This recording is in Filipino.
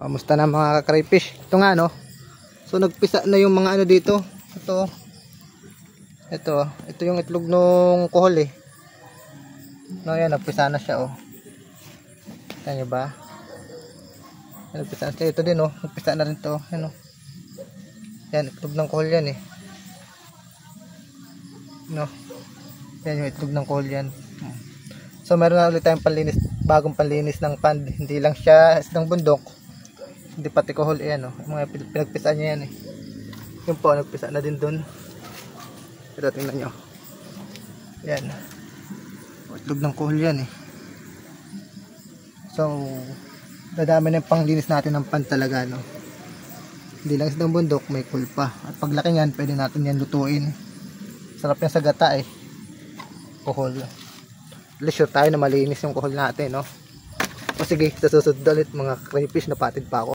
Kamusta na mga crayfish? Ito nga no. So nagpisa na yung mga ano dito. Ito yung itlog nung kuhol eh. No, yan nagpisa na siya oh. Tingnan niyo ba? Nagpisa na siya ito din oh. Nagpisa na rin to. Ano? Yan itlog ng kuhol yan eh. No. Yan yung itlog ng kuhol yan. So meron na ulit tayong panlinis, bagong panlinis ng pond. Hindi lang siya ng bundok. Hindi pati kuhol yan oh. Mga pinagpisa niya yan eh. Yung po nagpisa na din dun. Ito tingnan nyo. Yan. Itlog ng kuhol yan eh. So dadami na yung panglinis natin ng pond talaga no. Hindi lang sa bundok, may kuhol pa. At paglaki yan, pwede natin yan lutuin. Sarap yan sa gata eh. Kuhol. At least sure tayo na malinis yung kuhol natin no. O sige, sa susunod ulit mga crayfish, napatid pa ako.